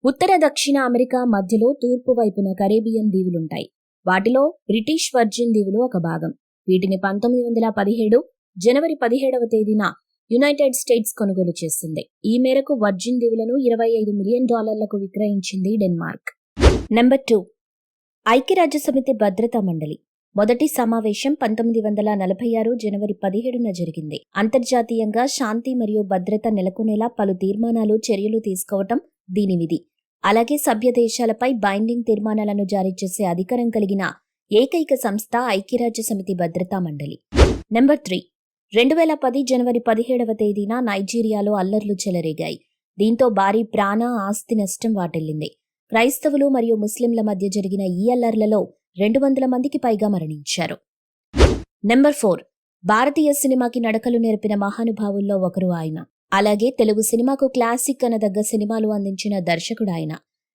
ఉత్తర దక్షిణ అమెరికా మధ్యలో తూర్పు వైపున కరేబియన్ దీవులుంటాయి. వాటిలో బ్రిటిష్ వర్జిన్ దీవులు ఒక భాగం. వీటిని 1917 జనవరి 17వ తేదీన యునైటెడ్ స్టేట్స్ కొనుగోలు చేసింది. ఈ మేరకు వర్జిన్ దీవులను $25 మిలియన్ విక్రయించింది డెన్మార్క్. నెంబర్ 2. ఐక్యరాజ్యసమితి భద్రతా మండలి మొదటి సమావేశం 1946 జనవరి 17న జరిగింది. అంతర్జాతీయంగా శాంతి మరియు భద్రత నెలకొనేలా పలు తీర్మానాలు, చర్యలు తీసుకోవటం దీని విధి. అలాగే సభ్య దేశాలపై బైండింగ్ తీర్మానాలను జారీ చేసే అధికారం కలిగిన ఏకైక సంస్థ ఐక్యరాజ్యసమితి భద్రతా మండలి. నెంబర్ 3. 2010 జనవరి 17వ తేదీన నైజీరియాలో అల్లర్లు చెలరేగాయి. దీంతో భారీ ప్రాణ, ఆస్తి నష్టం వాటిల్లింది. క్రైస్తవులు మరియు ముస్లింల మధ్య జరిగిన ఈ అల్లర్లలో 200 మందికి పైగా మరణించారు. నెంబర్ 4. భారతీయ సినిమాకి నడకలు నేర్పిన మహానుభావుల్లో ఒకరు ఆయన. అలాగే తెలుగు సినిమాకు క్లాసిక్ అనదగ్గ సినిమాలు అందించిన దర్శకుడు ఆయన.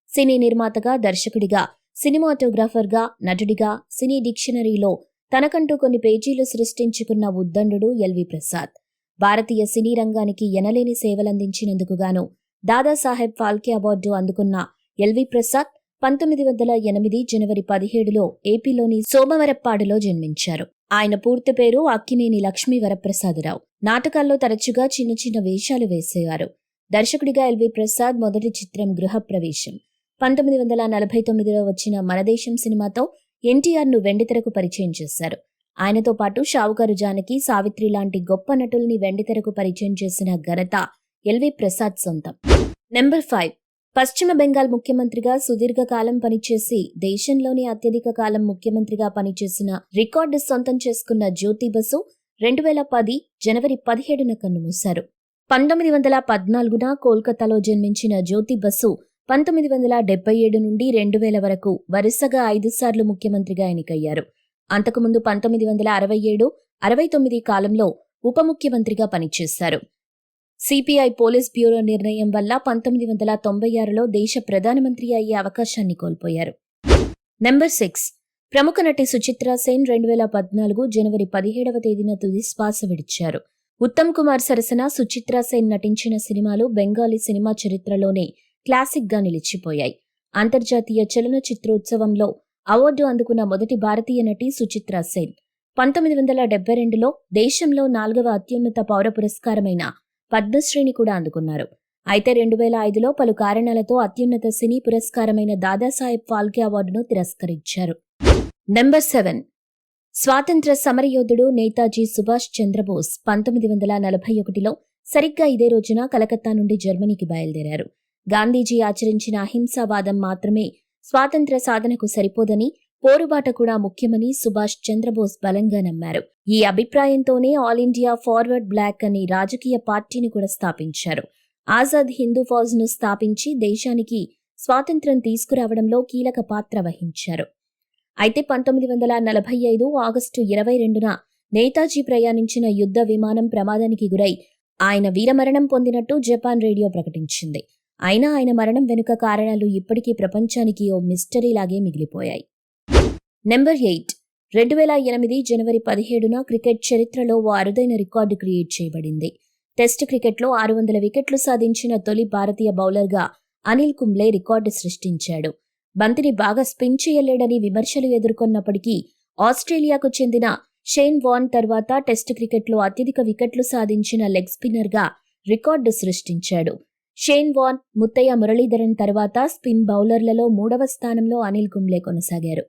సినీ నిర్మాతగా, దర్శకుడిగా, సినిమాటోగ్రాఫర్గా, నటుడిగా, సినీ డిక్షనరీలో తనకంటూ కొన్ని పేజీలు సృష్టించుకున్న ఉద్దండుడు ఎల్వి ప్రసాద్. భారతీయ సినీ రంగానికి ఎనలేని సేవలందించినందుకు గాను దాదాసాహెబ్ ఫాల్కే అవార్డు అందుకున్న ఎల్వి ప్రసాద్ 1908 జనవరి 17లో ఏపీలోని సోమవరప్పాడులో జన్మించారు. ఆయన పూర్తి పేరు అక్కినేని లక్ష్మీ వరప్రసాదరావు. నాటకాల్లో తరచుగా చిన్న చిన్న వేషాలు వేసేవారు. దర్శకుడిగా ఎల్వి ప్రసాద్ మొదటి చిత్రం గృహప్రవేశం. 1949లో వచ్చిన మనదేశం సినిమాతో ఎన్టీఆర్ను వెండితెరకు పరిచయం చేశారు. ఆయనతో పాటు షావుకారు జానకి, సావిత్రి లాంటి గొప్ప నటుల్ని వెండితెరకు పరిచయం చేసిన ఘనత ఎల్వి ప్రసాద్ సొంతం. నెంబర్ 5. పశ్చిమ బెంగాల్ ముఖ్యమంత్రిగా సుదీర్ఘకాలం పనిచేసి దేశంలోనే అత్యధిక కాలం ముఖ్యమంత్రిగా పనిచేసిన రికార్డు సొంతం చేసుకున్న జ్యోతి బసు 2010 జనవరి 17న కన్నుమూశారు. 1914న కోల్కతాలో జన్మించిన జ్యోతి బసు 1977 నుండి 2000 వరకు వరుసగా 5 సార్లు ముఖ్యమంత్రిగా ఎన్నికయ్యారు. అంతకుముందు 1967, 69 కాలంలో ఉప ముఖ్యమంత్రిగా పనిచేశారు. సిపిఐ పోలీస్ బ్యూరో నిర్ణయం వల్ల 1996లో దేశ ప్రధానమంత్రి అయ్యే అవకాశాన్ని కోల్పోయారు. నెంబర్ 6. ప్రముఖ నటి సుచిత్రా సేన్ 2014 జనవరి 17వ తేదీన తుది శ్వాస విడిచారు. ఉత్తమ్ కుమార్ సరసన సుచిత్రా సేన్ నటించిన సినిమాలు బెంగాలీ సినిమా చరిత్రలోనే క్లాసిక్ గా నిలిచిపోయాయి. అంతర్జాతీయ చలనచిత్రోత్సవంలో అవార్డు అందుకున్న మొదటి భారతీయ నటి సుచిత్రా సేన్. 1972లో దేశంలో 4వ అత్యున్నత పౌర పురస్కారమైన పద్మశ్రీని కూడా అందుకున్నారు. అయితే 2005లో పలు కారణాలతో అత్యున్నత సినీ పురస్కారమైన దాదాసాహెబ్ ఫాల్కే అవార్డును తిరస్కరించారు. నెంబర్ 7. స్వాతంత్ర సమరయోధుడు నేతాజీ సుభాష్ చంద్రబోస్ 1941లో సరిగ్గా ఇదే రోజున కలకత్తా నుండి జర్మనీకి బయలుదేరారు. గాంధీజీ ఆచరించిన అహింసావాదం మాత్రమే స్వాతంత్ర సాధనకు సరిపోదని, పోరుబాట కూడా ముఖ్యమని సుభాష్ చంద్రబోస్ బలంగా నమ్మారు. ఈ అభిప్రాయంతోనే ఆల్ ఇండియా ఫార్వర్డ్ బ్లాక్ అనే రాజకీయ పార్టీని కూడా స్థాపించారు. ఆజాద్ హిందూ ఫౌజ్ను స్థాపించి దేశానికి స్వాతంత్ర్యం తీసుకురావడంలో కీలక పాత్ర వహించారు. అయితే 1945 ఆగస్టు 22న నేతాజీ ప్రయాణించిన యుద్ధ విమానం ప్రమాదానికి గురై ఆయన వీరమరణం పొందినట్టు జపాన్ రేడియో ప్రకటించింది. అయినా ఆయన మరణం వెనుక కారణాలు ఇప్పటికీ ప్రపంచానికి ఓ మిస్టరీలాగే మిగిలిపోయాయి. నెంబర్ 8. 2008 జనవరి 17న క్రికెట్ చరిత్రలో ఓ అరుదైన రికార్డు క్రియేట్ చేయబడింది. టెస్ట్ క్రికెట్లో 600 వికెట్లు సాధించిన తొలి భారతీయ బౌలర్గా అనిల్ కుంబ్లే రికార్డు సృష్టించాడు. బంతిని బాగా స్పిన్ చేయలేడని విమర్శలు ఎదుర్కొన్నప్పటికీ ఆస్ట్రేలియాకు చెందిన షేన్ వార్న్ తర్వాత టెస్ట్ క్రికెట్లో అత్యధిక వికెట్లు సాధించిన లెగ్ స్పిన్నర్గా రికార్డు సృష్టించాడు. షేన్ వార్న్, ముత్తయ్య మురళీధరన్ తర్వాత స్పిన్ బౌలర్లలో 3వ స్థానంలో అనిల్ కుంబ్లే కొనసాగారు.